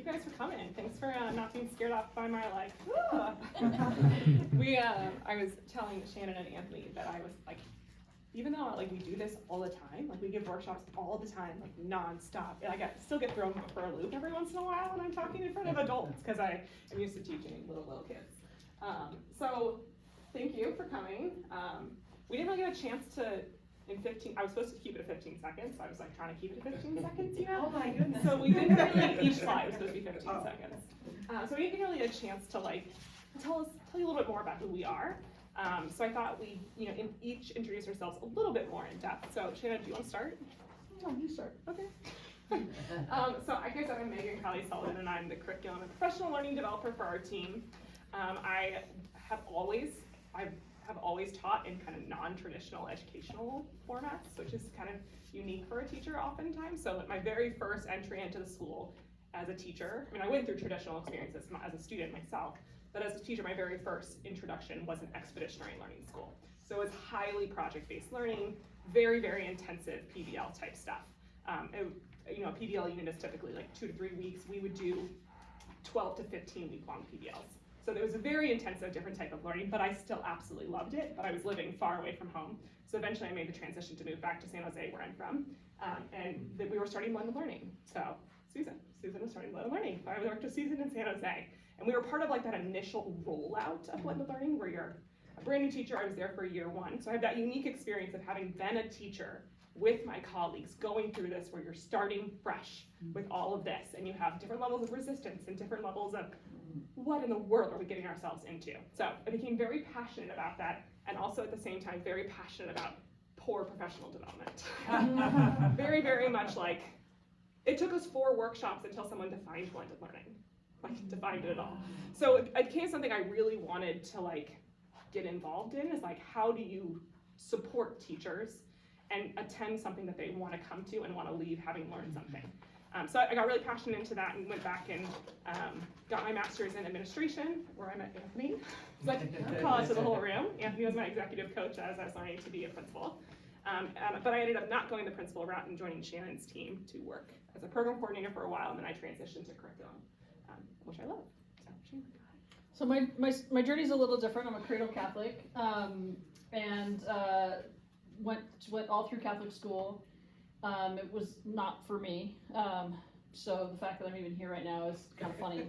you guys for coming. Thanks for not being scared off by my like, I was telling Shannon and Anthony that I was like, even though like we do this all the time, like we give workshops all the time, like nonstop, and I still get thrown for a loop every once in a while when I'm talking in front of adults, because I am used to teaching little kids. So thank you for coming. We didn't really get a chance to, I was supposed to keep it at 15 seconds, so I was like trying to keep it at 15 seconds, you know? Oh my goodness. So we didn't really, each slide was supposed to be 15 seconds. So we didn't really get a chance to like, tell you a little bit more about who we are. So I thought we, each introduce ourselves a little bit more in depth. So Shannon, do you want to start? Oh, you start. Okay. So I guess I'm Meaghan Crowley-Sullivan, and I'm the curriculum and professional learning developer for our team. I have always taught in kind of non-traditional educational formats, which is kind of unique for a teacher oftentimes. So my very first entry into the school as a teacher, I went through traditional experiences as a student myself, but as a teacher, my very first introduction was an expeditionary learning school. So it's highly project-based learning, very, very intensive PBL type stuff. A PBL unit is typically like 2 to 3 weeks. We would do 12 to 15 week-long PBLs. So there was a very intensive, different type of learning, but I still absolutely loved it, but I was living far away from home. So eventually I made the transition to move back to San Jose, where I'm from, and we were starting blended learning. So Susan was starting blended learning. I worked with Susan in San Jose. And we were part of like that initial rollout of blended learning, where you're a brand new teacher. I was there for year 1. So I have that unique experience of having been a teacher with my colleagues going through this, where you're starting fresh with all of this, and you have different levels of resistance and different levels of what in the world are we getting ourselves into. So I became very passionate about that, and also at the same time very passionate about poor professional development. Very, very much like, it took us 4 workshops until someone defined blended learning. Like defined it at all. So it became something I really wanted to like get involved in, is like, how do you support teachers and attend something that they want to come to and want to leave having learned something. So I got really passionate into that and went back and got my master's in administration, where I met Anthony. It's like college to the whole room. Anthony was my executive coach as I was learning to be a principal. But I ended up not going the principal route and joining Shannon's team to work as a program coordinator for a while, and then I transitioned to curriculum, which I love. So Shannon, go ahead. So my journey's a little different. I'm a cradle Catholic, and went all through Catholic school. It was not for me. So the fact that I'm even here right now is kind of funny.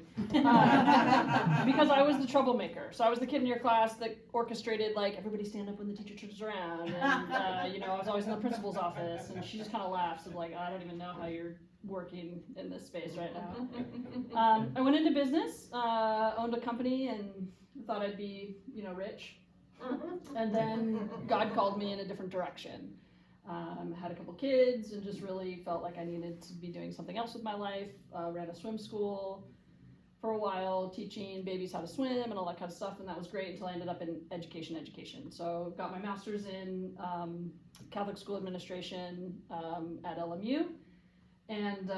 Because I was the troublemaker. So I was the kid in your class that orchestrated, like, everybody stand up when the teacher turns around. And, I was always in the principal's office, and she just kind of laughs and like, I don't even know how you're working in this space right now. I went into business, owned a company, and thought I'd be, rich. And then God called me in a different direction. Had a couple kids and just really felt like I needed to be doing something else with my life. Ran a swim school for a while, teaching babies how to swim and all that kind of stuff, and that was great until I ended up in education. So got my master's in Catholic school administration at LMU, and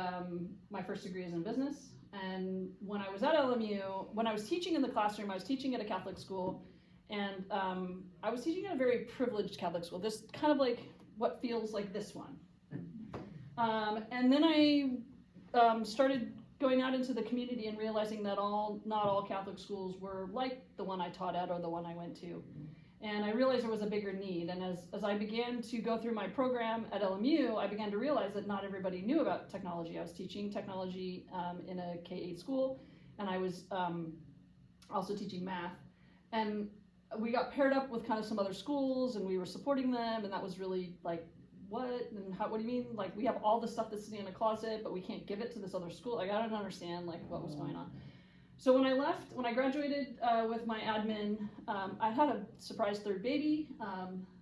my first degree is in business. And when I was at LMU, when I was teaching in the classroom, I was teaching at a Catholic school, and I was teaching at a very privileged Catholic school, this kind of like what feels like this one. And then I started going out into the community and realizing that not all Catholic schools were like the one I taught at or the one I went to. And I realized there was a bigger need. And as I began to go through my program at LMU, I began to realize that not everybody knew about technology. I was teaching technology in a K-8 school, and I was also teaching math. And we got paired up with kind of some other schools, and we were supporting them, and that was really like, what? And how, what do you mean? Like, we have all this stuff that's sitting in a closet, but we can't give it to this other school. Like, I didn't understand like what was going on. So when I graduated with my admin, I had a surprise third baby.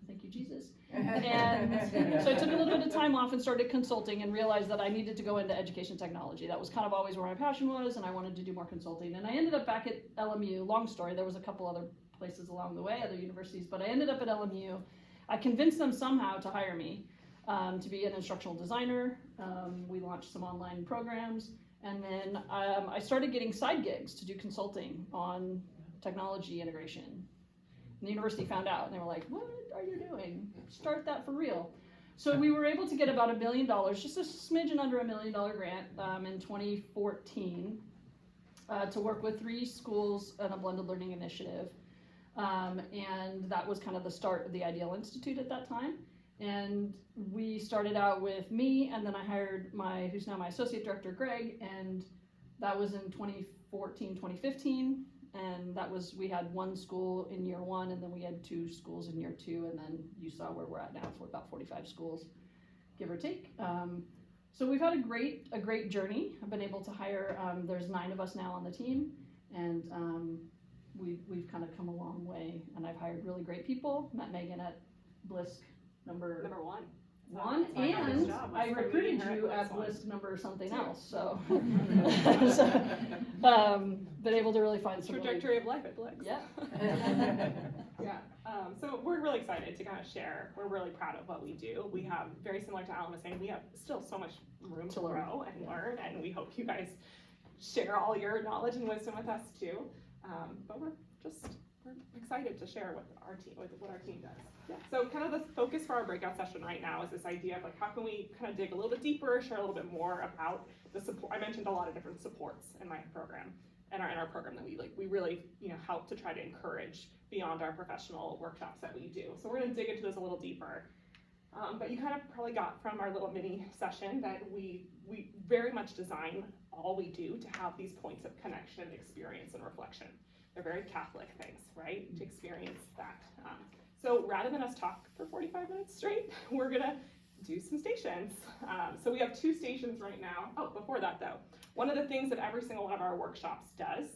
Thank you, Jesus. And so I took a little bit of time off and started consulting, and realized that I needed to go into education technology. That was kind of always where my passion was, and I wanted to do more consulting. And I ended up back at LMU. Long story, there was a couple other places along the way, other universities, but I ended up at LMU. I convinced them somehow to hire me to be an instructional designer. We launched some online programs, and then I started getting side gigs to do consulting on technology integration. And the university found out, and they were like, what are you doing? Start that for real. So we were able to get about $1 million, just a smidgen under $1 million grant in 2014 to work with 3 schools and a blended learning initiative. And that was kind of the start of the iDEAL Institute at that time. And we started out with me, and then I hired who's now my associate director, Greg, and that was in 2014, 2015. And we had 1 school in year 1, and then we had 2 schools in year 2, and then you saw where we're at now for about 45 schools, give or take. So we've had a great journey. I've been able to hire, there's 9 of us now on the team, and we've kind of come a long way, and I've hired really great people. Met Meaghan at BLiCSS number 1. And I recruited you at BLiCSS number something else, so. Been able to really find some trajectory of life at BLiCSS. Yeah. Yeah. So we're really excited to kind of share. We're really proud of what we do. We have, very similar to Alan was saying, we have still so much room to grow and learn, and we hope you guys share all your knowledge and wisdom with us too. But we're excited to share what our team does. Yeah. So kind of the focus for our breakout session right now is this idea of like, how can we kind of dig a little bit deeper, share a little bit more about the support. I mentioned a lot of different supports in my program, in our program that we really help to try to encourage beyond our professional workshops that we do. So we're going to dig into this a little deeper. But you kind of probably got from our little mini session that we very much design all we do to have these points of connection, experience, and reflection. They're very Catholic things, right? To experience that. So rather than us talk for 45 minutes straight, we're gonna do some stations. So we have 2 stations right now. Oh, before that though, one of the things that every single one of our workshops does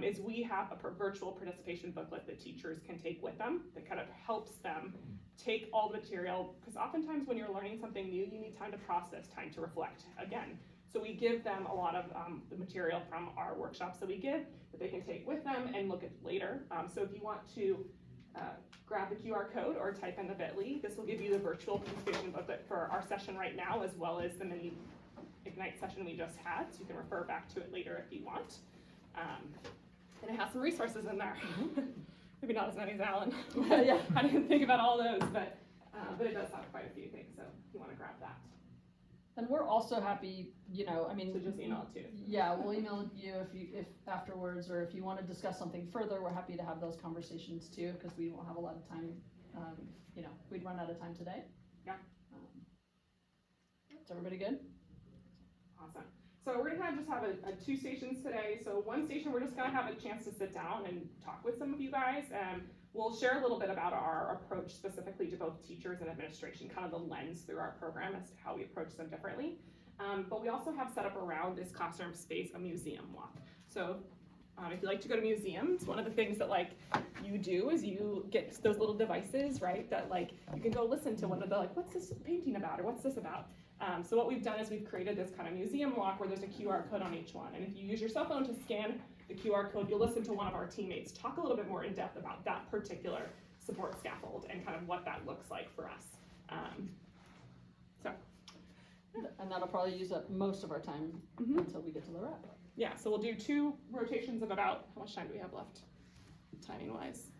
is we have a virtual participation booklet that teachers can take with them that kind of helps them take all the material, because oftentimes when you're learning something new, you need time to process, time to reflect again. So we give them a lot of the material from our workshops that we give that they can take with them and look at later. So if you want to grab the QR code or type in the bit.ly, this will give you the virtual participation booklet for our session right now, as well as the mini Ignite session we just had, so you can refer back to it later if you want. And it has some resources in there. Maybe not as many as Alan. Yeah. I didn't think about all those, but it does have quite a few things, so if you want to grab that. And we're also happy, So just email it to us. Yeah, we'll email you if afterwards, or if you want to discuss something further, we're happy to have those conversations too, because we won't have a lot of time, we'd run out of time today. Yeah. Is everybody good? Awesome. So we're gonna just have a 2 stations today. So 1 station, we're just gonna have a chance to sit down and talk with some of you guys. We'll share a little bit about our approach specifically to both teachers and administration, kind of the lens through our program as to how we approach them differently. But we also have set up around this classroom space a museum walk. So if you like to go to museums, one of the things that you do is you get those little devices, right? That you can go listen to one of the what's this painting about, or what's this about? So what we've done is we've created this kind of museum walk where there's a QR code on each one. And if you use your cell phone to scan the QR code, you'll listen to one of our teammates talk a little bit more in depth about that particular support scaffold and kind of what that looks like for us. And that'll probably use up most of our time until we get to the wrap. Yeah, so we'll do 2 rotations of about, how much time do we have left, timing wise?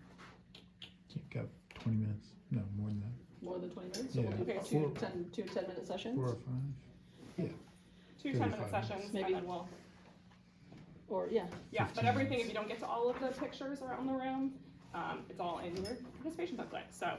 You've got 20 minutes. No, more than that. More than 20 minutes? So Yeah. we'll do Okay, two 10-minute sessions? 4 or 5. Yeah. 2 35 10-minute sessions, Maybe. and then we'll. Or, yeah. Yeah, but 15 everything, minutes. if you don't get to all of the pictures around the room, it's all in your participation booklet. So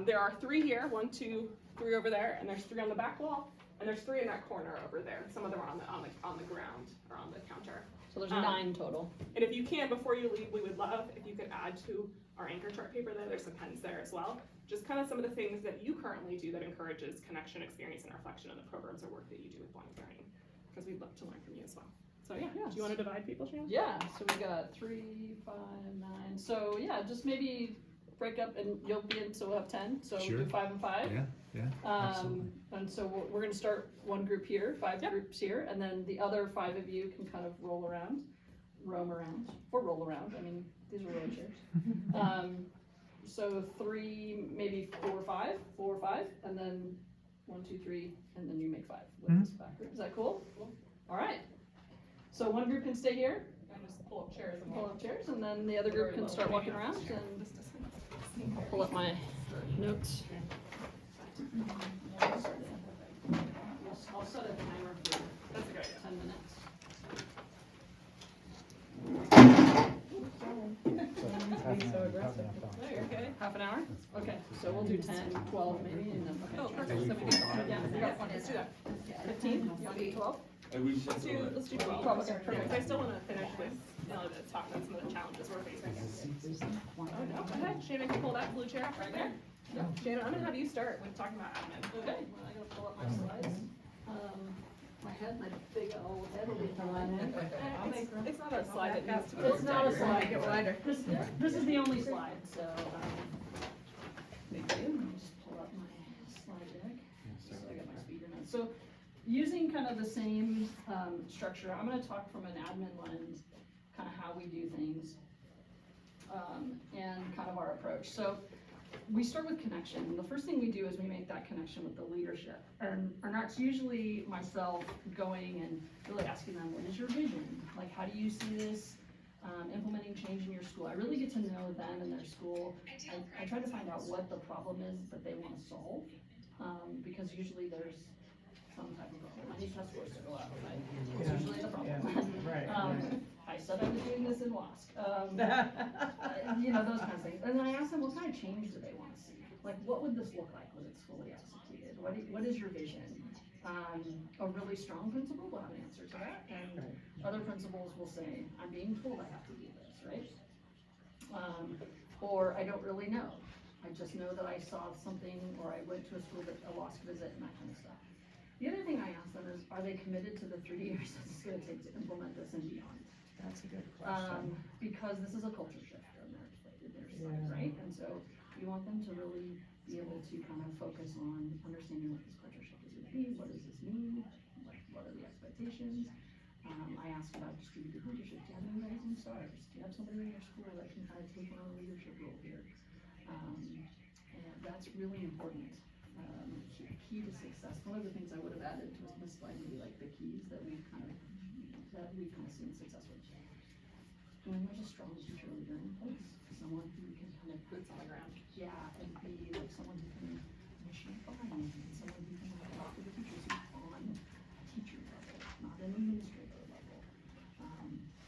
there are 3 here, 1, 2, 3 over there, and there's 3 on the back wall, and there's 3 in that corner over there. Some of them are on the ground or on the counter. So there's 9 total. And if you can, before you leave, we would love if you could add to our anchor chart paper there. There's some pens there as well. Just kind of some of the things that you currently do that encourages connection, experience, and reflection in the programs or work that you do with blind learning, because we'd love to learn from you as well. So yeah, Yes. Do you want to divide people, Shannon? Yeah, so we got 3, 5, 9. So yeah, just maybe break up, and you'll be in, so we'll have 10. So Sure. we'll do 5 and 5. Yeah, absolutely. And so we're gonna start one group here, 5 Yep. groups here, and then the other 5 of you can kind of roam around. I mean, these are really chairs. So 3, maybe 4 or 5, and then 1, 2, 3, and then you make 5 with this back group. Is that cool? All right. So one group can stay here, And just pull up chairs and pull up chairs, and then the other group can start walking around, and I'll pull up my notes. set a timer for That's a good idea. 10 minutes. So aggressive. No, you're okay. Half an hour? Okay, so we'll do 10, 12 maybe, and then, Oh, okay. perfect, so we do, Yeah, we got plenty let's of do time. that. 15? You want to do 12? Let's do 12. 12, okay, Yeah, 'cause perfect. I still wanna finish with, talking about some of the challenges we're facing. Oh, no, go ahead, Shannon can pull that blue chair up right there. Shannon, I'm gonna have you start with talking about admin. Okay, well, I gotta pull up my slides. My head, my big old head will be fine. It's not a slide that needs to be. It's not a slide. Get wider. This is the only slide, so, thank you. Let me just pull up my slide deck. So I got my speaker notes. So, using kind of the same, structure, I'm gonna talk from an admin lens, kind of how we do things, and kind of our approach. So, we start with connection. The first thing we do is we make that connection with the leadership. And that's usually myself going and really asking them, what is your vision? Like, how do you see this implementing change in your school? I really get to know them and their school. I try to find out what the problem is that they want to solve, because usually there's some type of problem. I need test scores to go out, right? It's usually the problem. Right. I said I was doing this in WASC. You know, those kinds of things. And then I asked them, what kind of change do they want to see? Like, what would this look like when it's fully executed? What is your vision? A really strong principal will have an answer to that, and other principals will say, I'm being told I have to do this, right? Or I don't really know. I just know that I saw something, or I went to a school that a WASC visit and that kind of stuff. The other thing I ask them is, are they committed to the 3 years that it's gonna take to implement this and beyond? That's a good question. Because this is a culture shift on their side, Yeah. right? And so we want them to really be able to kind of focus on understanding what this culture shift is gonna be, what does this mean, what are the expectations? I ask about distributed leadership. Do you have any rising stars? Do you have somebody in your school that can kind of take on a leadership role here? And that's really important. Key to success. One of the things I would have added to this slide would be like the keys that we've kind of seen success with. And there's a strong teacher leader in place, someone who can kind of Boots on the ground. yeah, and be like someone who can initiate buy-in, and someone who can like talk to the teachers who's on a teacher level, not an administrator level.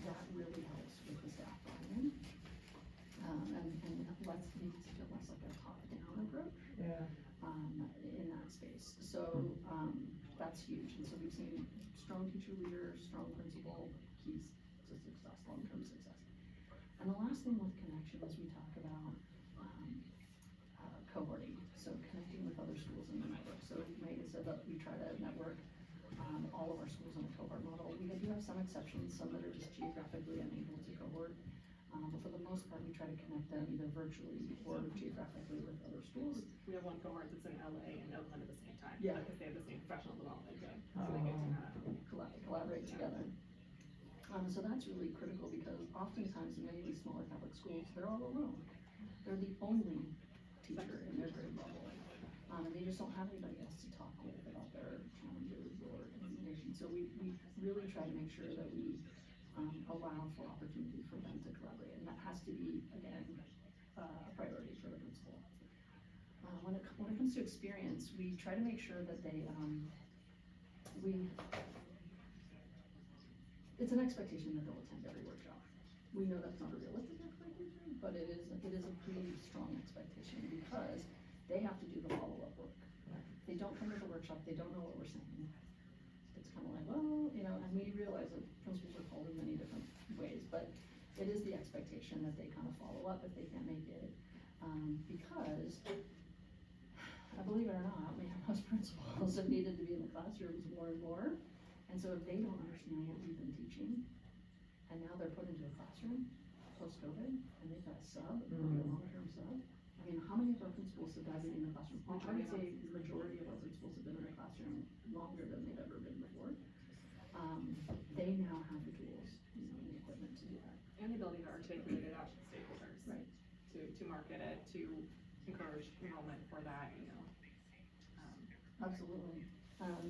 That really helps with the staff buy-in, and makes it feel less like a top-down approach. Yeah. In that space. So, that's huge. And so we've seen strong teacher leader, strong principal, keys to success, long-term success. And the last thing with connection is we talk about, cohorting. So connecting with other schools in the network. So Meaghan said that we try to network, all of our schools on a cohort model. We do have some exceptions, some that are just geographically unable to cohort. But for the most part, we try to connect them either virtually or geographically with other schools. We have one cohort that's in LA and Oakland at the same time. Yeah. Because they have the same professional development day, so they get to kind of. Collaborate together. So that's really critical because oftentimes in many of these smaller Catholic schools, they're all alone. They're the only teacher in their grade level. And they just don't have anybody else to talk with about their challenges or information. So we really try to make sure that we allow for opportunity for them to collaborate. And that has to be, again, a priority for the principal. When it comes to experience, we try to make sure that they, it's an expectation that they'll attend every workshop. We know that's not a realistic expectation, but it is a pretty strong expectation because they have to do the follow-up work. If they don't come to the workshop, they don't know what we're saying. It's kind of like, well, you know, and we realize that principals are called in many different ways, but it is the expectation that they kind of follow up if they can't make it. Because, believe it or not, we have most principals have needed to be in the classrooms more and more. And so if they don't understand what we've been teaching, and now they're put into a classroom post-COVID, and they've got a sub, maybe a long-term sub. I mean, how many of our principals have died in the classroom? I would say the majority of our principals have been in the classroom longer than they've ever been before. They now have the tools, you know, and the equipment to do that. And the ability to articulate it out to stakeholders. Right. To market it, to encourage enrollment for that, you know. Absolutely.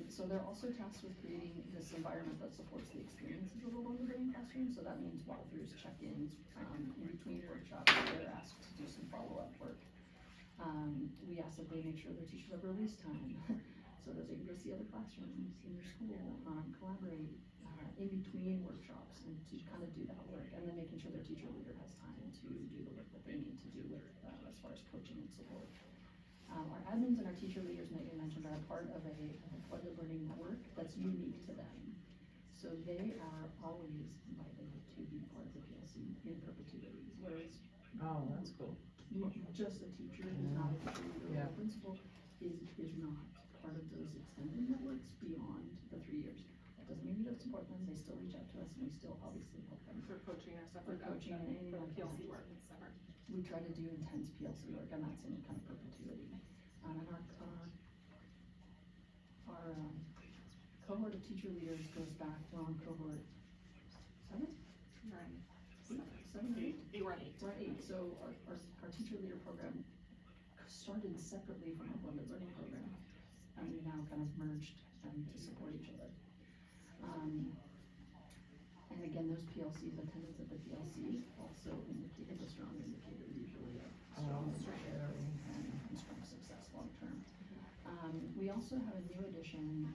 So they're also tasked with creating this environment that supports the experiences of a learning learning classroom. So that means walkthroughs, check-ins, in between workshops, they're asked to do some follow-up work. We ask that they make sure their teachers have release time. so that they can go see other classrooms in their school, collaborate, in between workshops and to kind of do that work, and then making sure their teacher leader has time to do the work that they need to do with, as far as coaching and support. Our admins and our teacher leaders, Meaghan mentioned, are part of a blended learning network that's unique to them. So they are always invited to be part of the PLC in perpetuity, whereas Oh, that's cool. just a teacher who's not a teacher leader or a principal is not part of those extended networks beyond the 3 years. That doesn't mean we don't support them, they still reach out to us, and we still obviously help them. For coaching or stuff For like that. coaching and anything For like PLC that. work, it's separate. We try to do intense PLC work, and that's in kind of perpetuity. And our cohort of teacher leaders goes back, we're on cohort 7? Right. 7 or 8? We're at 8. We're at 8, so our teacher leader program started separately from our blended learning program, and we now kind of merged them to support each other. And again, those PLCs, attendance at the PLCs also is a strong indicator usually of strong and strong success long term. We also have a new addition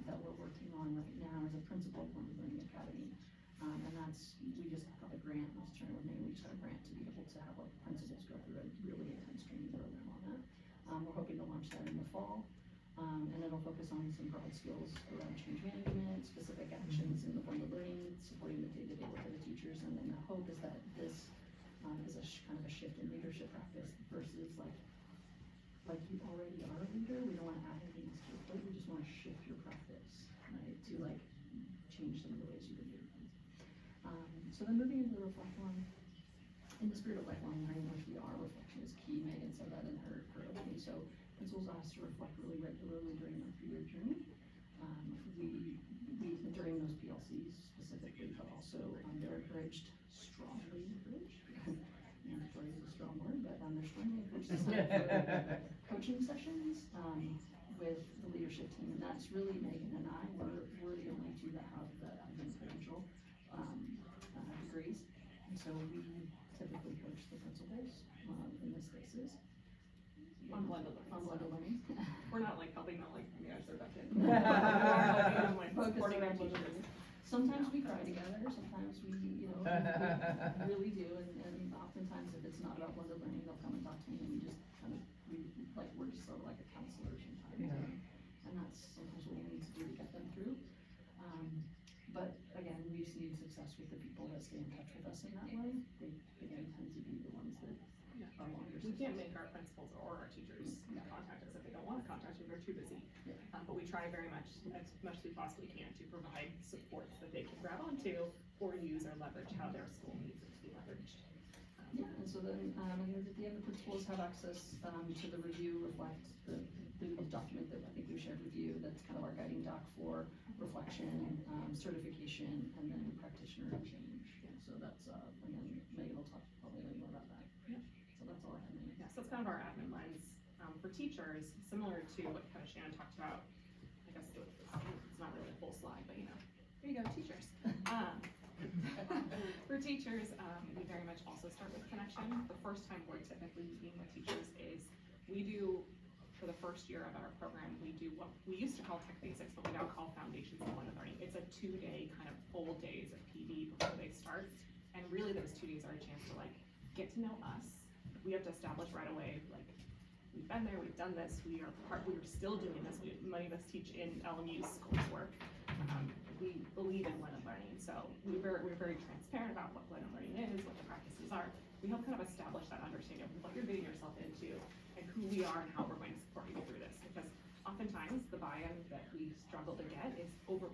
that we're working on right now as a principal of Blended Learning Academy. And that's, we just got a grant, I was trying to remember, we just got a grant to be able to have our principals go through a really intense training program on that. We're hoping to launch that in the fall. And it'll focus on some broad skills around change management, specific actions in the blended learning, supporting the day-to-day work of the teachers. And then the hope is that this is a kind of a shift in leadership practice versus like you already are a leader, we don't wanna add anything else to your plate, we just wanna shift your practice, right, to like change some of the ways you do things. So then moving into the reflect one, in the spirit of lifelong learning, which we are, reflection is key. Meaghan said that in her opening. So principals are asked to reflect really regularly during their 3-year journey. We during those PLCs specifically, but also they're encouraged, strongly encouraged. Mandatory is a strong word, but they're strongly encouraged to sign up for coaching sessions with the leadership team, and that's really Meaghan and I. We're the only two that have the admin credential degrees, and so we typically coach the principals in the spaces. On blended learning. On blended learning. We're not like helping them like, you guys are back in. We are helping them like Focus supporting our around blended teachers. learning. Sometimes we cry together, sometimes we really do, and oftentimes if it's not about blended learning, they'll come and talk to me, and we just kind of, we're just sort of like a counselor sometimes. Yeah. And that's sometimes what we need to do to get them through. But again, we've seen success with the people that stay in touch with us in that way. They, again, tend to be the ones that are longer. We can't make our principals or our teachers contact us if they don't wanna contact us, they're too busy. Yeah. But we try very much, as much as we possibly can, to provide supports that they can grab onto or use or leverage how their school needs it to be leveraged. Yeah, and so then, at the end, the principals have access, to the review, reflect, the document that I think we shared with you, that's kind of our guiding doc for reflection, certification, and then practitioner and change. So that's, again, Meaghan will talk probably more about that. Yeah. So that's all I have, Meaghan. Yes, that's kind of our admin lens. For teachers, similar to what kind of Shannon talked about, I guess it's not really a full slide, but you know, here you go, teachers. For teachers, we very much also start with connection. The first time we're typically meeting with teachers is we do, for the first year of our program, we do what we used to call Tech Basics, but we now call Foundations of Blended Learning. It's a 2-day kind of full days of PD before they start. And really those 2 days are a chance to like get to know us. We have to establish right away, like, we've been there, we've done this, we're still doing this. Many of us teach in LMU's coursework. We believe in blended learning, so we're very transparent about what blended learning is, what the practices are. We help kind of establish that understanding of what you're getting yourself into and who we are and how we're going to support you through this. Because oftentimes the buy-in that we struggle to get is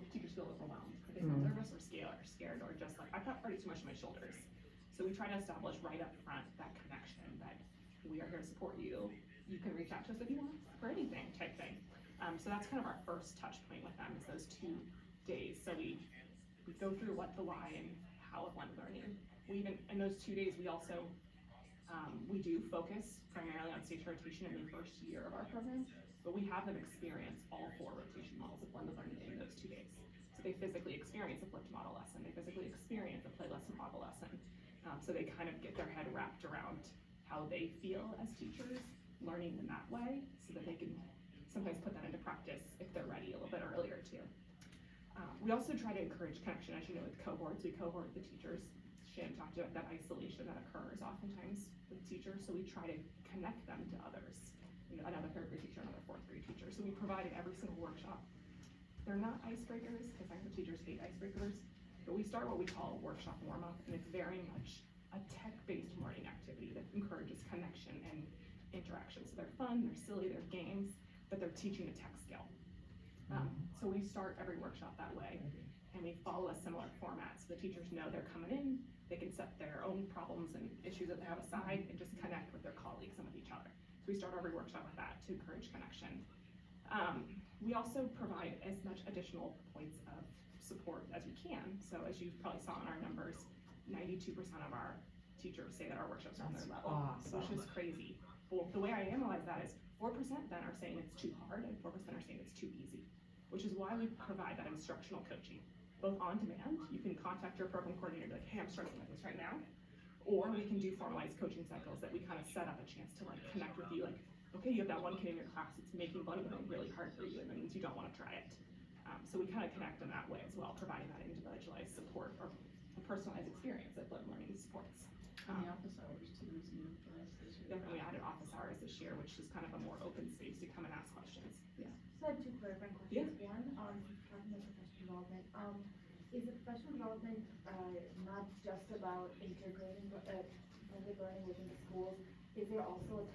teachers feel overwhelmed. They feel nervous or scared or just like, I've got already too much on my shoulders. So we try to establish right up front that connection that we are here to support you. You can reach out to us if you want for anything type thing. So that's kind of our first touch point with them is those 2 days. So we go through what the why and how of blended learning. We even, in those 2 days, we also, we do focus primarily on stage rotation in the first year of our program, but we have them experience all 4 rotation models of blended learning in those 2 days. So they physically experience a flipped model lesson, they physically experience a play lesson model lesson. So they kind of get their head wrapped around how they feel as teachers, learning in that way, so that they can sometimes put that into practice if they're ready a little bit earlier too. We also try to encourage connection, as you know, with cohorts. We cohort the teachers. Shannon talked about that isolation that occurs oftentimes with teachers, so we try to connect them to others. You know, another third grade teacher, another fourth grade teacher. So we provide in every single workshop. They're not icebreakers, because I know teachers hate icebreakers, but we start what we call a workshop warm-up, and it's very much a tech-based learning activity that encourages connection and interaction. So they're fun, they're silly, they're games, but they're teaching a tech skill. So we start every workshop that way, and we follow a similar format, so the teachers know they're coming in, they can set their own problems and issues that they have aside, and just connect with their colleagues and with each other. So we start every workshop with that to encourage connection. We also provide as much additional points of support as we can. So as you probably saw in our numbers, 92% of our teachers say that our workshops are on their level, awesome. which is crazy. Well, the way I analyze that is 4% then are saying it's too hard and 4% are saying it's too easy, which is why we provide that instructional coaching, both on demand. You can contact your program coordinator and be like, hey, I'm struggling with this right now. Or we can do formalized coaching cycles that we kind of set up a chance to like connect with you, like, okay, you have that one kid in your class that's making bundling really hard for you, and that means you don't want to try it. So we kind of connect in that way as well, providing that individualized support or a personalized experience that Blended Learning supports. And the office hours too is new for us this year. Definitely added office hours this year, which is kind of a more open space to come and ask questions. Yeah. So I have two clarifying questions. One, talking about professional development, is the professional development, not just about integrating, blended learning within the schools? Is there also a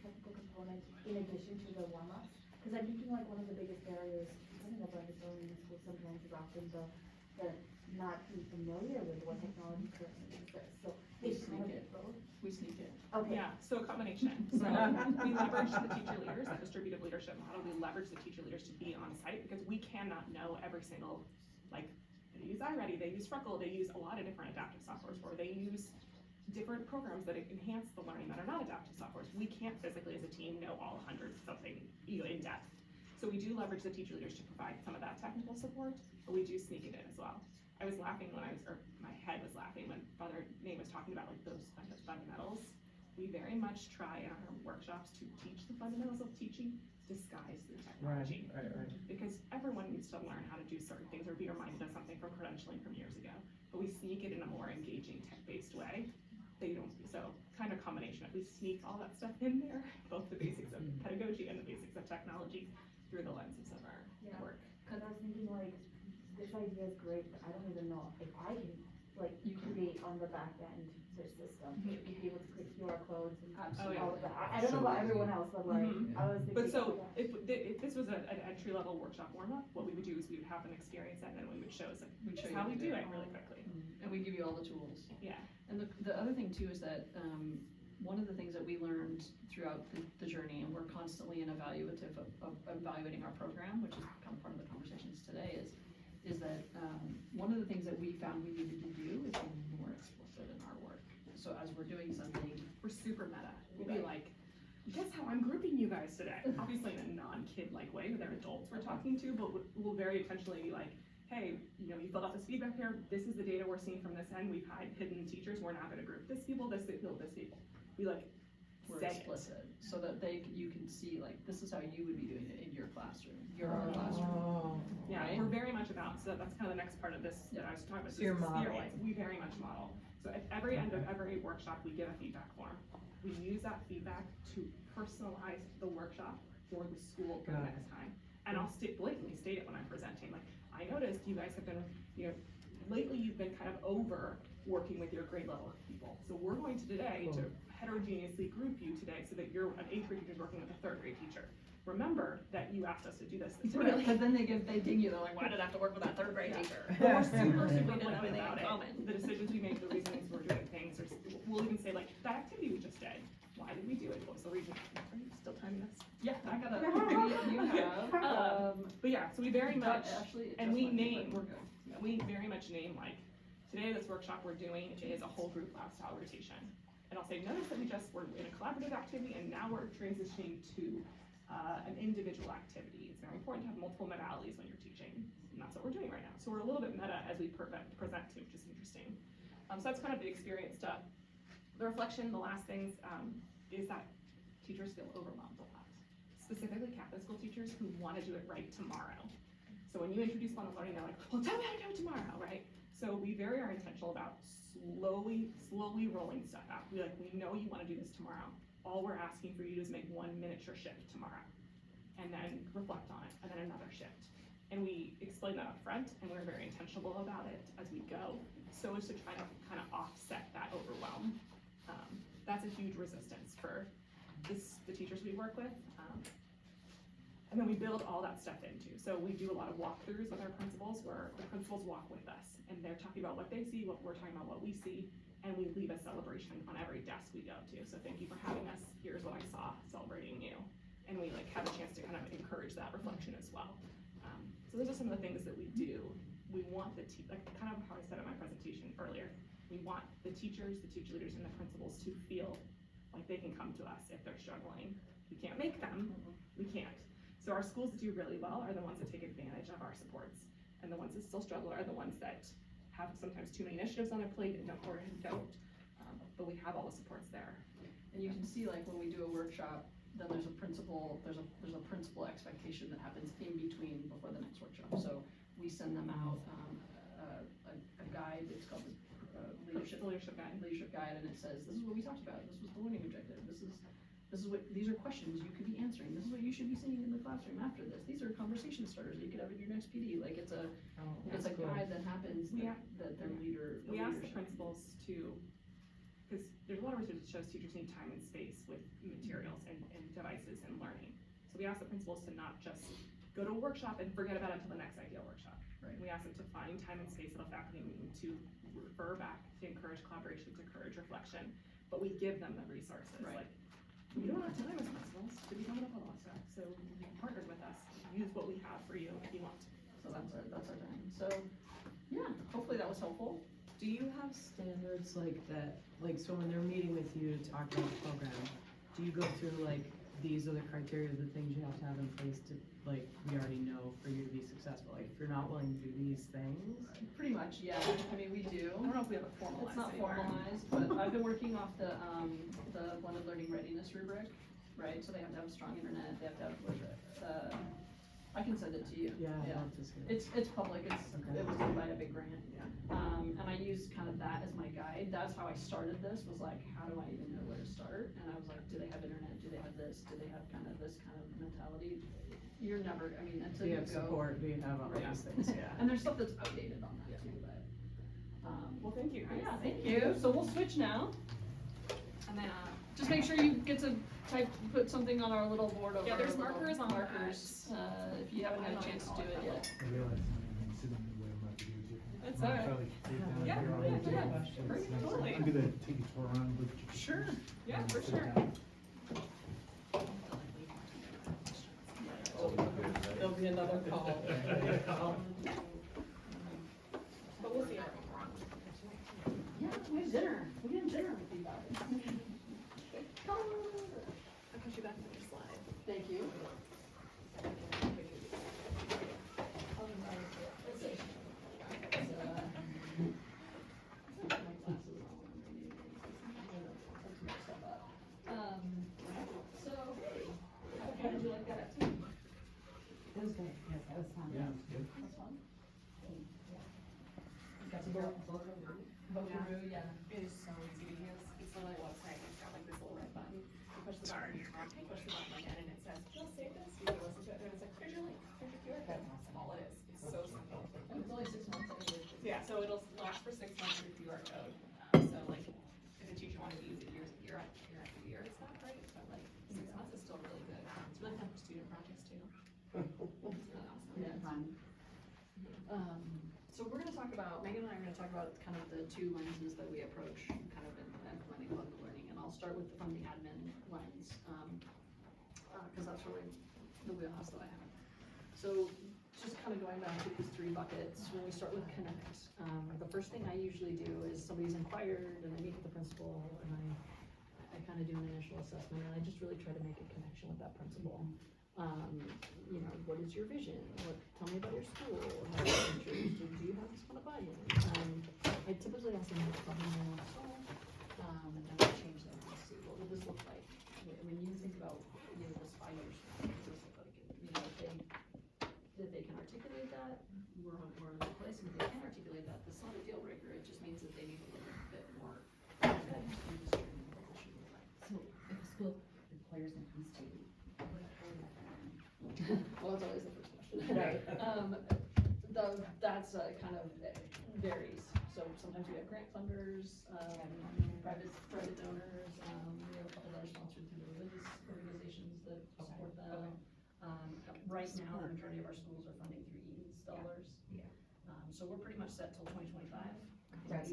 technical component in addition to the warm-ups? Because I'm thinking like one of the biggest barriers in the blended learning in schools sometimes is often the not being familiar with what technology currently exists. So it's kind of both. We sneak it. Okay. Yeah, so a combination. So we leverage the teacher leaders, that distributive leadership model. We leverage the teacher leaders to be on site because we cannot know every single, like, they use iReady, they use Freckle, they use a lot of different adaptive softwares, or they use different programs that enhance the learning that are not adaptive softwares. We can't physically as a team know all 100 something, in depth. So we do leverage the teacher leaders to provide some of that technical support, but we do sneak it in as well. I was laughing when my head was laughing when Father Nate was talking about like those fundamentals. We very much try in our workshops to teach the fundamentals of teaching disguised through technology. Right. Because everyone needs to learn how to do certain things or be reminded of something from credentialing from years ago. But we sneak it in a more engaging tech-based way. So kind of combination, we sneak all that stuff in there, both the basics of pedagogy and the basics of technology through the lenses of our work. Because I was thinking like, this idea is great, but I don't even know if I can, like, create on the back end this system. Be able to create QR codes and all of that. I don't know about everyone else, but like, I was thinking. But so, about if this was an entry-level workshop warm-up, what we would do is we would have them experience it, and then we would show us like, We'd show how you we the do it demo. really quickly. And we give you all the tools. Yeah. And the other thing too is that, one of the things that we learned throughout the journey, and we're constantly in evaluative of evaluating our program, which has become part of the conversations today, is that, one of the things that we found we needed to do is be more explicit in our work. So as we're doing something, We're super meta. We'll be like, guess how I'm grouping you guys today? Obviously in a non-kid-like way, they're adults we're talking to, but we'll very intentionally be like, hey, you filled out this feedback here, this is the data we're seeing from this end, we've had hidden teachers, we're now gonna group this people, this people, this people. We like, we're say it. explicit, so that you can see, like, this is how you would be doing it in your classroom, our classroom. Oh, Yeah, Right? we're very much about, so that's kind of the next part of this that I was talking about. So you're this sphere, modeling. like, we very much model. So at every end of every workshop, we give a feedback form. We use that feedback to personalize the workshop for the school for the Got it. next time. And I'll blatantly state it when I'm presenting, like, I noticed you guys have been, lately you've been kind of over working with your grade level people. So we're going to today to heterogeneously group you today so that you're an 8th grade teacher working with a 3rd grade teacher. Remember that you asked us to do this. But then they ding you, they're like, why did I have to work with that 3rd grade teacher? But we're super, super We didn't have blunt anything about in it. common. The decisions we make, the reasons we're doing things, or we'll even say like, that activity we just did, why did we do it? What was the reason? Are you still timing this? Yeah, I you have, But yeah, so we very much, Ashley, and we adjust my name, keyboard. we very much name like, today this workshop we're doing is a whole group lab style rotation. And I'll say, notice that we're in a collaborative activity and now we're transitioning to an individual activity. It's very important to have multiple modalities when you're teaching, and that's what we're doing right now. So we're a little bit meta as we present too, which is interesting. So that's kind of the experience stuff. The reflection, the last things, is that teachers feel overwhelmed a lot. specifically Catholic school teachers who wanna do it right tomorrow. So when you introduce bundled learning, they're like, well, tell me how to do it tomorrow, right? So we very are intentional about slowly rolling stuff out. We know you wanna do this tomorrow. All we're asking for you to is make one miniature shift tomorrow, and then reflect on it, and then another shift. And we explain that up front, and we're very intentional about it as we go, so as to try to kind of offset that overwhelm. That's a huge resistance for the teachers we work with. And then we build all that stuff into. So we do a lot of walkthroughs with our principals, where the principals walk with us, and they're talking about what they see, what we're talking about, what we see, and we leave a celebration on every desk we go to. So thank you for having us. Here's what I saw, celebrating you. And we have a chance to kind of encourage that reflection as well. So those are some of the things that we do. We want kind of how I said in my presentation earlier, we want the teachers, the teacher leaders, and the principals to feel like they can come to us if they're struggling. We can't make them, we can't. So our schools that do really well are the ones that take advantage of our supports. And the ones that still struggle are the ones that have sometimes too many initiatives on their plate and don't. But we have all the supports there. And you can see, like, when we do a workshop, then there's a principal expectation that happens in between before the next workshop. So we send them out a guide, it's called the leadership guide, and it says, this is what we talked about, this was the learning objective, these are questions you could be answering, this is what you should be saying in the classroom after this, these are conversation starters that you could have in your next PD. Like, it's a guide that happens that their leader. We ask the principals to, because there's a lot of research that shows teachers need time and space with materials and devices and learning. So we ask the principals to not just go to a workshop and forget about it until the next ideal workshop. Right. We ask them to find time and space at a faculty meeting to refer back, to encourage collaboration, to encourage reflection, but we give them the resources. Right. Like, we don't have time as principals to be coming up with all that stuff, so you partnered with us, use what we have for you if you want to. So that's our time. So, yeah, hopefully that was helpful. Do you have standards like that, like, so when they're meeting with you to talk about the program, do you go through like, these are the criteria, the things you have to have in place to, like, we already know for you to be successful? Like, if you're not willing to do these things? Pretty much, yeah. I mean, we do. I don't know if we have it formalized It's not anywhere. formalized, but I've been working off the blended learning readiness rubric, right? So they have to have strong internet, they have to have, I can send it to you. Yeah, I'd love to see it. It's public, it was done by a big grant. And I use kind of that as my guide. That's how I started this, was like, how do I even know where to start? And I was like, do they have internet? Do they have this? Do they have kind of this kind of mentality? You're never, I mean, until Do you you have go. support, do you have all Yeah. these things, yeah. And there's stuff that's outdated on that too, but, Well, thank you guys. yeah, thank you. So we'll switch now. And then, Just make sure you get to put something on our little board over. Yeah, there's our little markers on markers, if you haven't had a chance to do it yet. I realize I'm sitting in the way, I'm not gonna use it. It's all right. Yeah, Totally. totally. I'm gonna take a tour around, but you can. Sure, yeah, for sit sure. down. There'll be another call. But we'll see. Yeah, we have dinner. We have dinner with you guys. Come on. I'll push you back to your slide. Thank you. So, how did you like that? It was great, yes, that was fun. Yeah, it's good. That's fun. Got to vote through, yeah. It is so easy to use. It's literally a website. It's got like this little red button. You push the button, push the button again, and it says, "You'll save this." You can listen to it, and it's like, "Here's your link. Here's your QR code." That's all it is. It's so simple. And it's only 6 months anyway. Yeah, so it'll last for 6 months with QR code. So like, if a teacher wanted to use it year after year, it's not great, but like 6 months is still really good. It's really fun for student projects too. It's really awesome. Yeah. So we're gonna talk about, Megan and I are gonna talk about kind of the two lenses that we approach kind of in implementing blended learning, and I'll start with from the admin lens, cause that's really the wheelhouse that I have. So just kind of going back to these 3 buckets, when we start with Connect, the first thing I usually do is somebody's inquired and I meet with the principal and I kind of do an initial assessment and I just really try to make a connection with that principal. You know, what is your vision? Tell me about your school. How are your teachers? Do you have this kind of buy-in? I typically ask them what problem they want to solve, and then I change them to see what would this look like when you think about, you know, this 5 years from now. That's kind of varies. So sometimes we have grant funders, private donors, we have a couple that are sponsored through the religious organizations that support them. Right now, the majority of our schools are funding through EAMS dollars. So we're pretty much set till 2025. Right.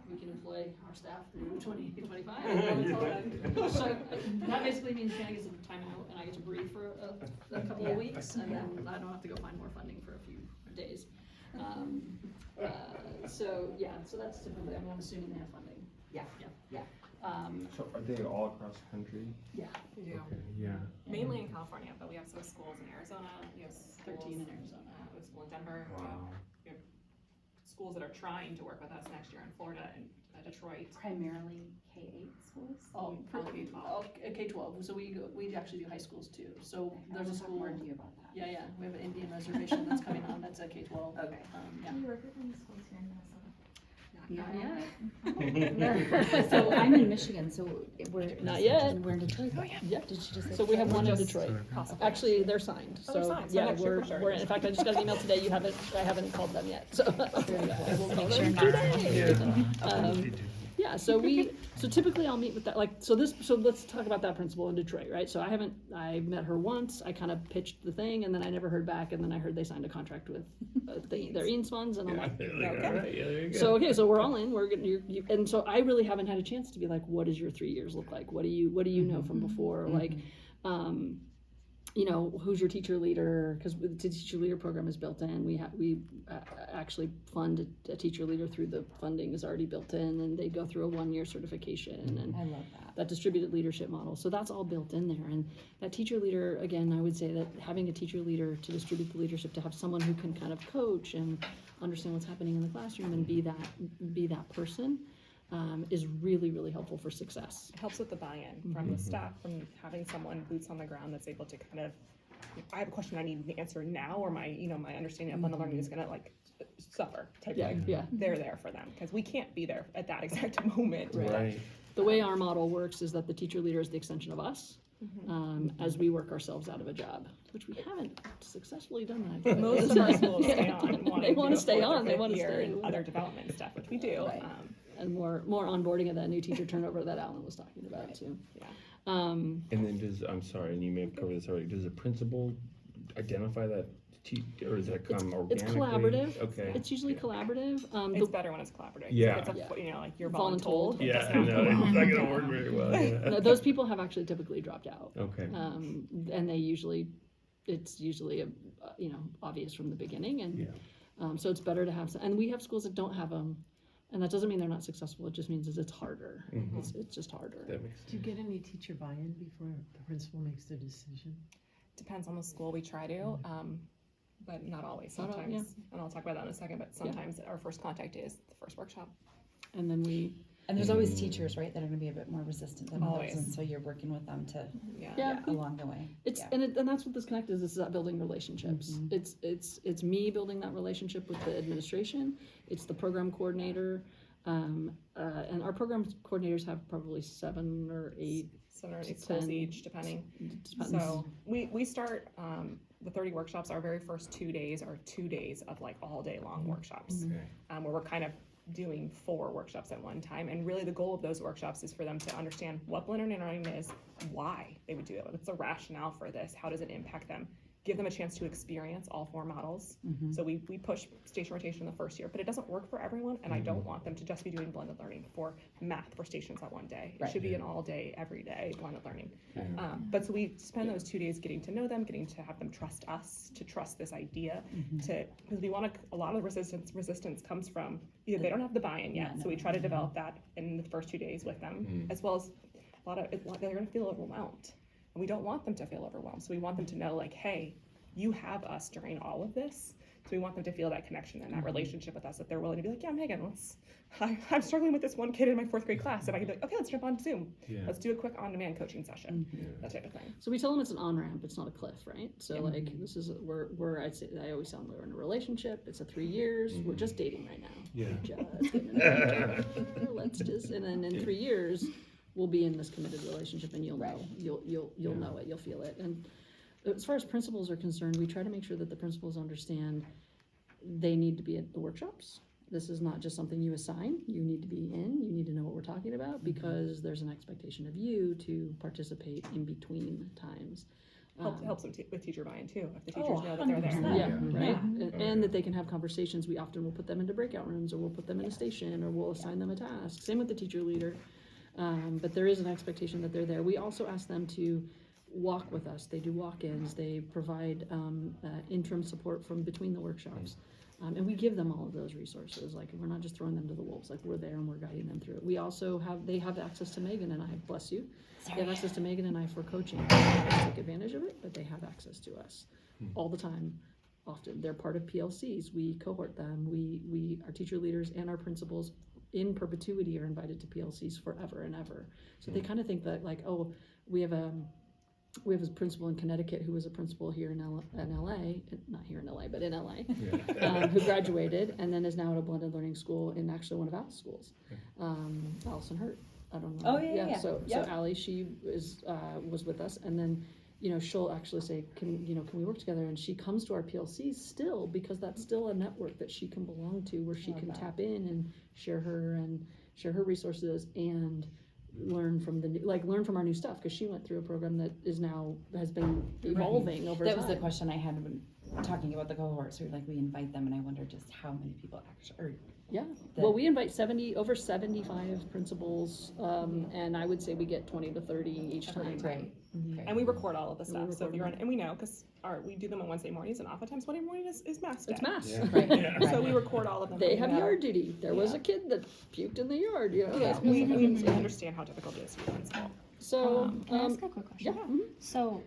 We can employ our staff through 2025. So that basically means Shannon gets a timeout and I get to breathe for a couple of weeks, and then I don't have to go find more funding for a few days. So that's typically, I'm assuming they have funding. Yeah. So are they all across the country? Yeah. We do. Okay, yeah. Mainly in California, but we have some schools in Arizona, we have 13 in Arizona. We have a school in Denver, Wow. we have schools that are trying to work with us next year in Florida and Detroit. Primarily K-8 schools? K-12, so we actually do high schools too, so there's a I'll talk school. more to you about that. Yeah, we have an Indian reservation that's coming on, that's a K-12. Okay. Yeah. Do you work with any schools here in Minnesota? Not yet. So I'm in Michigan, so we're. Not yet. We're in Detroit. Oh, yeah. Yeah. Did you just say? So we have one in Just Detroit. possibly. Actually, they're signed, Oh, they're so, signed, so yeah, next year we're, for sure. we're, in fact, I just got an email today, I haven't called them yet, so. I will call them sure today. They do. Yeah, so typically I'll meet with that, like, so let's talk about that principal in Detroit, right? So I met her once, I kind of pitched the thing, and then I never heard back, and then I heard they signed a contract with their EAMS funds, and I'm like, All right, yeah, there you go. so, okay, so we're all in, we're gonna, and so I really haven't had a chance to be like, what does your 3 years look like? What do you know from before? Like, you know, who's your teacher leader? Because the teacher leader program is built in. We actually fund a teacher leader through the funding is already built in, and they go through a 1-year certification and I love that. distributed leadership model. So that's all built in there. And that teacher leader, again, I would say that having a teacher leader to distribute the leadership, to have someone who can kind of coach and understand what's happening in the classroom and be that person. Is really, really helpful for success. It helps with the buy-in from the staff, from having someone boots on the ground that's able to kind of, I have a question I need the answer now, or my understanding of blended learning is gonna like suffer type thing. Yeah. They're there for them, because we can't be there at that exact moment. Right. The way our model works is that the teacher leader is the extension of us, as we work ourselves out of a job, which we haven't successfully done that. Most of our schools stay on. They want to stay on, they want to stay. And other development stuff, which we do. Right. And more onboarding of that new teacher turnover that Alan was talking about too. Yeah. And then I'm sorry, and you may have covered this already, does the principal identify that or does that come organically? It's collaborative. Okay. It's usually collaborative. It's better when it's collaborative. Yeah. It's Yeah. like you're Voluntold. voluntold. It Yeah, does I not know, go it's well. not gonna work very well, yeah. No, those people have actually typically dropped out. Okay. And it's usually obvious from the beginning, and Yeah. so it's better to have and we have schools that don't have them, and that doesn't mean they're not successful, it just means it's harder. It's just harder. That makes Do you get any teacher buy-in before the principal makes the decision? Depends on the school, we try to, but not always. Not all- Sometimes, yeah. and I'll talk about that in a second, but sometimes our first contact is the first workshop. And then And there's always teachers, right, that are gonna be a bit more resistant than others, Always. and so you're working with them to, Yeah. along the way. it's Yeah. and that's what this Connect is that building relationships. It's me building that relationship with the administration, it's the program coordinator, and our program coordinators have probably 7 or 8. 7 or 8 to schools 10. each, depending. Depends. So we start the 30 workshops. Our very first 2 days are 2 days of like all day long workshops, Okay. where we're kind of doing 4 workshops at one time. And really the goal of those workshops is for them to understand what blended learning is, why they would do it, what's the rationale for this, how does it impact them, give them a chance to experience all 4 models. So we push station rotation in the first year, but it doesn't work for everyone, and I don't want them to just be doing blended learning for math for stations that one day. It Right. should be an all day, every day blended learning. Yeah. But so we spend those 2 days getting to know them, getting to have them trust us, to trust this idea, because we want to, a lot of resistance comes from either they don't have the buy-in yet, so we try to develop that in the first 2 days with them, as well as they're going to feel overwhelmed. And we don't want them to feel overwhelmed. So we want them to know, like, hey, you have us during all of this. So we want them to feel that connection and that relationship with us, that they're willing to be like, yeah, Meaghan, I'm struggling with this one kid in my 4th grade class. And I can be like, okay, let's jump on Zoom. Yeah. Let's do a quick on-demand coaching session, that type of thing. So we tell them it's an on-ramp, it's not a cliff, right? So like, this is, I always tell them we're in a relationship, it's a 3 years, we're just dating right now. Yeah. Just getting to know each other. Let's just, and then in 3 years, we'll be in this committed relationship, and you'll know, you'll know it, you'll feel it. And as far as principals are concerned, we try to make sure that the principals understand they need to be at the workshops. This is not just something you assign, you need to be in, you need to know what we're talking about, because there's an expectation of you to participate in between times. Helps them with teacher buy-in too, if the teachers know that they're there. 100%. Yeah, right, Yeah. and that they can have conversations. We often will put them into breakout rooms, or we'll put them in a station, or we'll assign them a task, same with the teacher leader. But there is an expectation that they're there. We also ask them to walk with us. They do walk-ins, they provide interim support from between the workshops. And we give them all of those resources, like, we're not just throwing them to the wolves, like, we're there and we're guiding them through it. We also they have access to Meaghan and I, bless you. They have access to Meaghan and I for coaching. They don't take advantage of it, but they have access to us all the time, often. They're part of PLCs, we cohort them, our teacher leaders and our principals in perpetuity are invited to PLCs forever and ever. So they kind of think that, like, oh, we have a principal in Connecticut who was a principal here in LA, not here in LA, but in LA, who graduated and then is now at a blended learning school in actually one of Al's schools. Allison Hurt, I don't know. Oh, yeah. So Yep. Allie, she was with us, and then, she'll actually say, can we work together? And she comes to our PLCs still, because that's still a network that she can belong to, where she can tap in and share her resources and learn from our new stuff, because she went through a program that has been evolving over time. That was the question I had when talking about the cohort. So like, we invite them, and I wonder just how many people actually. Well, we invite over 75 principals, and I would say we get 20 to 30 each time. Great. And we record all of the stuff, so if record you're on, them. and we know, because we do them on Wednesday mornings, and oftentimes Wednesday morning is mass day. It's mass. Yeah. Right. So we record all of them. They and have we know. yard duty. There was a kid that puked in the yard, Yeah, that's- we understand how difficult it is to be a principal. So, Can I ask a quick question? yeah. mhm. So,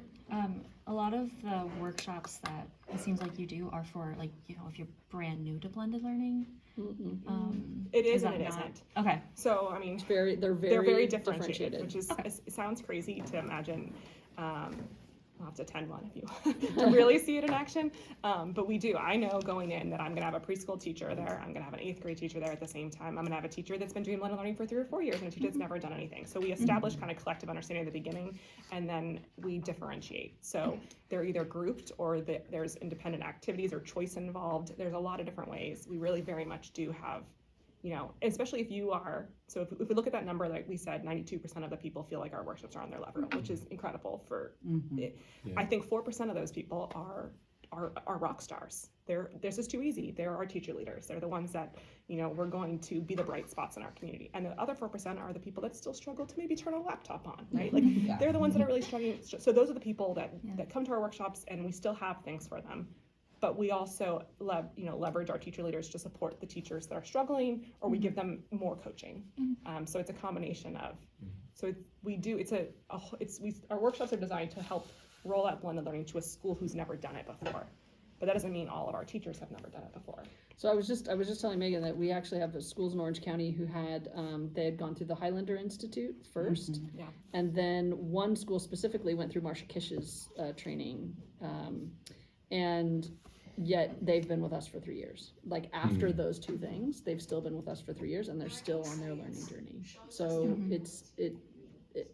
a lot of the workshops that it seems like you do are for, like, if you're brand new to blended learning. It is that and it not? isn't. Okay. So, I mean, They're they're very very differentiated, which is, Okay. it sounds crazy to imagine. I'll have to attend one if you to really see it in action. But we do. I know going in that I'm gonna have a preschool teacher there. I'm gonna have an 8th grade teacher there at the same time. I'm gonna have a teacher that's been doing blended learning for 3 or 4 years and a teacher that's never done anything. So we establish kind of collective understanding at the beginning, and then we differentiate. So they're either grouped, or there's independent activities or choice involved. There's a lot of different ways. We really very much do have, especially if you are, so if we look at that number, like we said, 92% of the people feel like our workshops are on their level, which is incredible for it. Yeah. I think 4% of those people are rock stars. This is too easy. They're our teacher leaders. They're the ones that, we're going to be the bright spots in our community. And the other 4% are the people that still struggle to maybe turn a laptop on, right? Like, they're the ones that are really struggling. So those are the people that come to our workshops, and we still have things for them. But we also leverage our teacher leaders to support the teachers that are struggling, or we give them more coaching. So it's a combination of. So our workshops are designed to help roll out blended learning to a school who's never done it before. But that doesn't mean all of our teachers have never done it before. So I was just telling Meaghan that we actually have schools in Orange County who they had gone through the Highlander Institute first, Yeah. and then one school specifically went through Marsha Kish's training, and yet they've been with us for 3 years. Like, after those two things, they've still been with us for 3 years, and they're still on their learning journey. So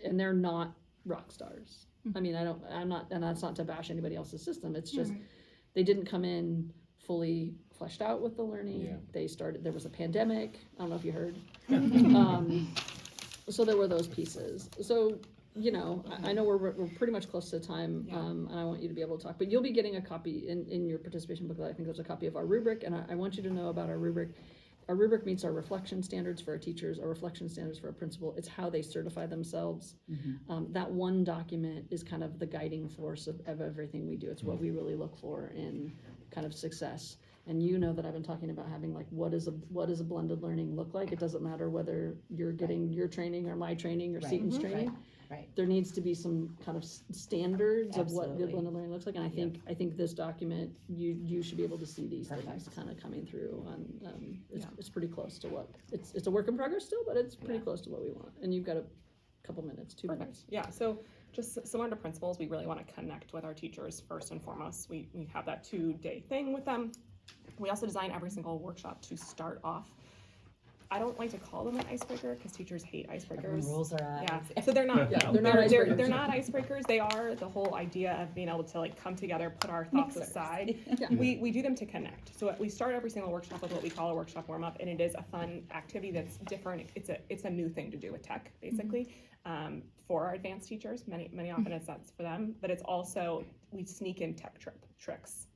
and they're not rock stars. I mean, I'm not, and that's not to bash anybody else's system. It's just, they didn't come in fully fleshed out with the learning. Yeah. There was a pandemic. I don't know if you heard. So there were those pieces. So, I know we're pretty much close to time, and I want you to be able to talk, but you'll be getting a copy in your participation booklet. I think there's a copy of our rubric, and I want you to know about our rubric. Our rubric meets our reflection standards for our teachers, our reflection standards for our principal. It's how they certify themselves. That one document is kind of the guiding force of everything we do. It's what we really look for in kind of success. And that I've been talking about having, like, what does a blended learning look like? It doesn't matter whether you're getting your training or my training or Seton's training. Right. There needs to be some kind of standards of what Absolutely. good blended learning looks like, and I think this document, you should be able to see these things kind of coming through on, it's pretty close to what, it's a work in progress still, but it's pretty close to what we want, and you've got a couple minutes, 2 minutes. Yeah, so just similar to principals, we really want to connect with our teachers first and foremost. We have that 2-day thing with them. We also design every single workshop to start off I don't like to call them an icebreaker because teachers hate Everyone icebreakers. rolls their eyes. Yeah, so they're not. Yeah, though. they're not They're icebreakers. not icebreakers. They are the whole idea of being able to like come together, put our thoughts Mixers. aside. Yeah. We do them to connect. So we start every single workshop with what we call a workshop warm up, and it is a fun activity that's different. It's a new thing to do with tech, basically, for our advanced teachers. Many often it's that's for them, but it's also we sneak in tech tricks.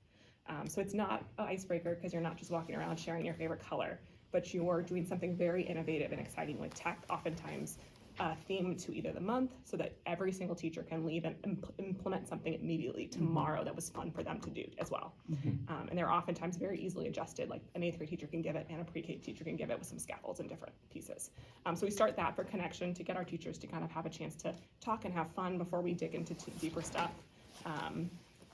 So it's not an icebreaker because you're not just walking around sharing your favorite color, but you're doing something very innovative and exciting with tech, oftentimes themed to either the month so that every single teacher can leave and implement something immediately tomorrow that was fun for them to do as well. And they're oftentimes very easily adjusted, like an 8th grade teacher can give it and a pre-K teacher can give it with some scaffolds and different pieces. So we start that for connection to get our teachers to kind of have a chance to talk and have fun before we dig into deeper stuff.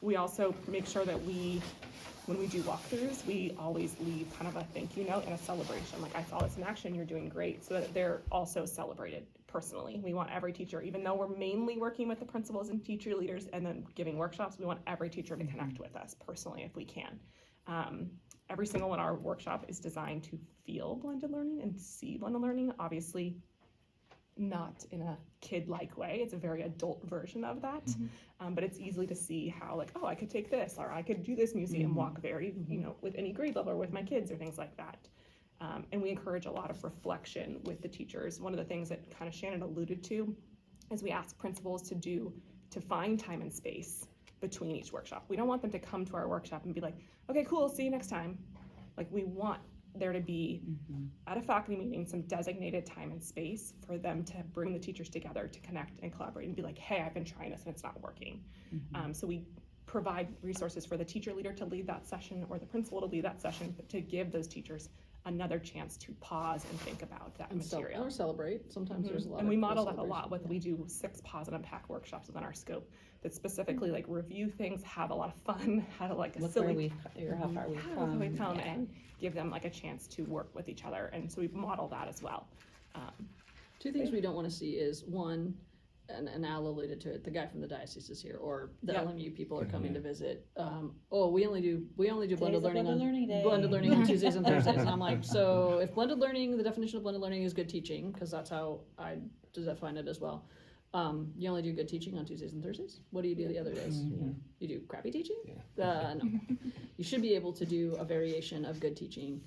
We also make sure that when we do walkthroughs, we always leave kind of a thank you note and a celebration. Like, I saw this in action, you're doing great, so that they're also celebrated personally. We want every teacher, even though we're mainly working with the principals and teacher leaders and then giving workshops, we want every teacher to connect with us personally if we can. Every single one of our workshop is designed to feel blended learning and see blended learning. Obviously, not in a kid-like way. It's a very adult version of that. But it's easily to see how, like, oh, I could take this, or I could do this museum walk very, with any grade level or with my kids or things like that. And we encourage a lot of reflection with the teachers. One of the things that kind of Shannon alluded to is we ask principals to find time and space between each workshop. We don't want them to come to our workshop and be like, okay, cool, see you next time. Like, we want there to be at a faculty meeting some designated time and space for them to bring the teachers together to connect and collaborate and be like, hey, I've been trying this and it's not working. So we provide resources for the teacher leader to lead that session or the principal to lead that session, but to give those teachers another chance to pause and think about that material. Or celebrate. Sometimes there's a lot And of we cool model that a celebration. lot with, we do 6 pause and unpack workshops within our scope that specifically like review things, have a lot of fun, have like a Look silly where how far we've how come. we come Yeah. and give them like a chance to work with each other. And so we model that as well. Two things we don't want to see is, one, and Al alluded to it, the guy from the diocese is here, or the Yeah. LMU people are coming to visit. We only do blended Today's a learning blended learning day. blended learning on Tuesdays and Thursdays. And I'm like, so if blended learning, the definition of blended learning is good teaching, because that's how I define it as well. You only do good teaching on Tuesdays and Thursdays. What do you do the other days? You do crappy teaching? No. You should be able to do a variation of good teaching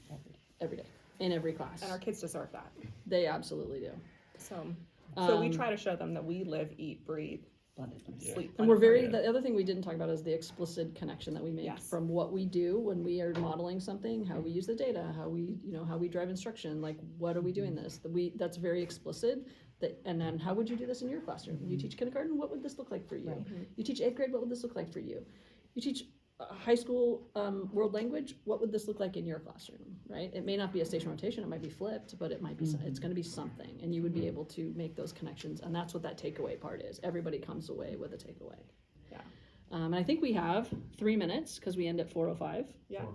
every day in every class. And our kids deserve that. They absolutely do. So we try to show them that we live, eat, breathe, Blended learning. sleep. And we're very, blended the other thing we didn't talk about is the explicit connection that we make Yes. from what we do when we are modeling something, how we use the data, how we drive instruction, like, what are we doing this? That's very explicit. And then how would you do this in your classroom? You teach kindergarten, what would this look like for you? Right. You teach 8th grade, what would this look like for you? You teach high school world language, what would this look like in your classroom, right? It may not be a station rotation, it might be flipped, but it might be, it's gonna be something, and you would be able to make those connections, and that's what that takeaway part is. Everybody comes away with a takeaway. Yeah. And I think we have 3 minutes, because we end at 4:05. Yeah.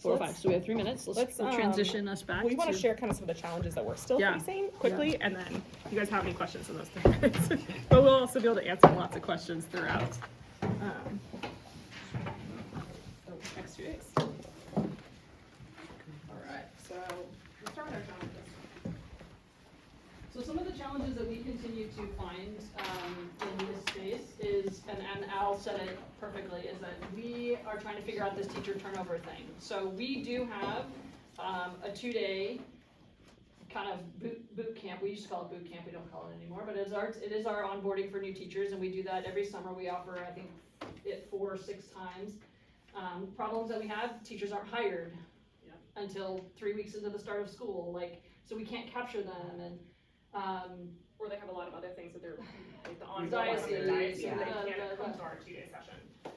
4:05, so we have 3 minutes. let's, We'll transition us back We want to to- share kind of some of the challenges that we're still Yeah. facing quickly, and then if you guys have any questions in those 3 minutes. But we'll also be able to answer lots of questions throughout the next 2 days. All right, so we'll start with our challenges. So some of the challenges that we continue to find in this space is, and Al said it perfectly, is that we are trying to figure out this teacher turnover thing. So we do have a 2-day kind of boot camp. We used to call it boot camp, we don't call it anymore, but it is our onboarding for new teachers, and we do that every summer. We offer, I think, it 4 or 6 times. Problems that we have, teachers aren't hired until 3 weeks into the start of school, so we can't capture them, and Or they have a lot of other things that they're, like the ongoing Diocese, on the diocese, yeah. they can't come to our 2-day session.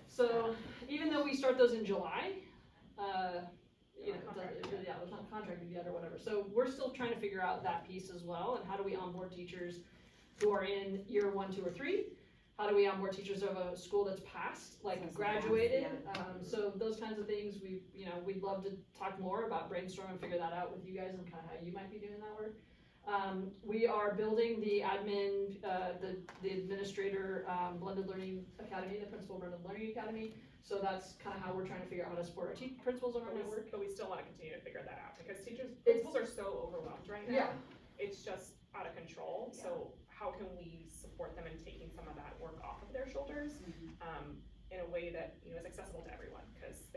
so even though we start those in July, Contracted it's not contracted yet or whatever. So we're still trying to figure out that piece as well, and how do we onboard teachers who are in year 1, 2, or 3? How do we onboard teachers of a school that's passed, graduated? So those kinds of things, we'd love to talk more about, brainstorm and figure that out with you guys and kind of how you might be doing that work. We are building the admin, the administrator, blended learning academy, the principal blended learning academy. So that's kind of how we're trying to figure out how to support our principals on our network. But we still wanna continue to figure that out, because principals are so overwhelmed right now. Yeah. It's just out of control, so how can we support them in taking some of that work off of their shoulders? In a way that, you know, is accessible to everyone, because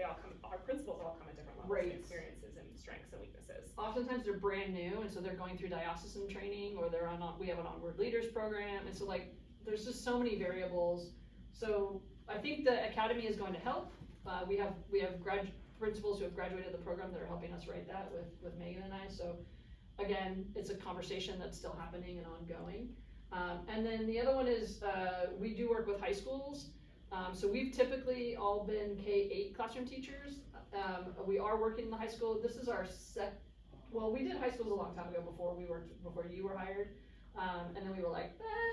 our principals all come at different levels Right. of experiences and strengths and weaknesses. Oftentimes they're brand new, and so they're going through diocesan training, or we have an onward leaders program, and so like, there's just so many variables. So I think the academy is going to help. We have principals who have graduated the program that are helping us write that with Meaghan and I, so again, it's a conversation that's still happening and ongoing. And then the other one is, we do work with high schools. So we've typically all been K-8 classroom teachers. We are working in the high school. This is our we did high schools a long time ago before you were hired. And then we were like,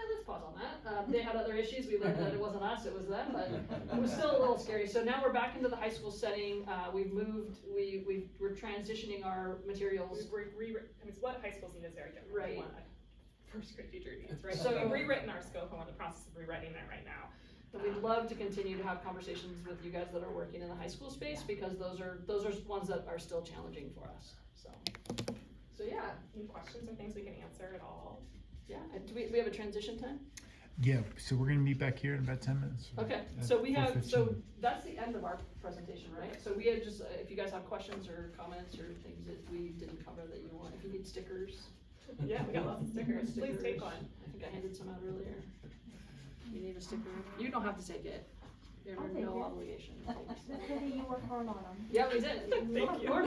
let's pause on that. They had other issues. We learned that it wasn't us, it was them, but it was still a little scary. So now we're back into the high school setting. We've moved, we're transitioning our materials. What high schools need is very different Right. than what a first grade teacher needs, right? So- So we've rewritten our scope, and we're in the process of rewriting that right now. And we'd love to continue to have conversations with you guys that are working in the high school space, because those are ones that are still challenging for us, so yeah. Any questions or things we can answer at all? Yeah, do we have a transition time? Yeah, so we're gonna meet back here in about 10 minutes. Okay, At so so 4:15. that's the end of our presentation, right? So we had just, if you guys have questions or comments or things that we didn't cover that you want, if you need stickers. Yeah, we got lots of stickers. Please take one. I think I handed some out earlier. You need a sticker? You don't have to take it. There's I'll take no it. obligation. The city, you work hard on them. Yeah, we did. Thank you. We're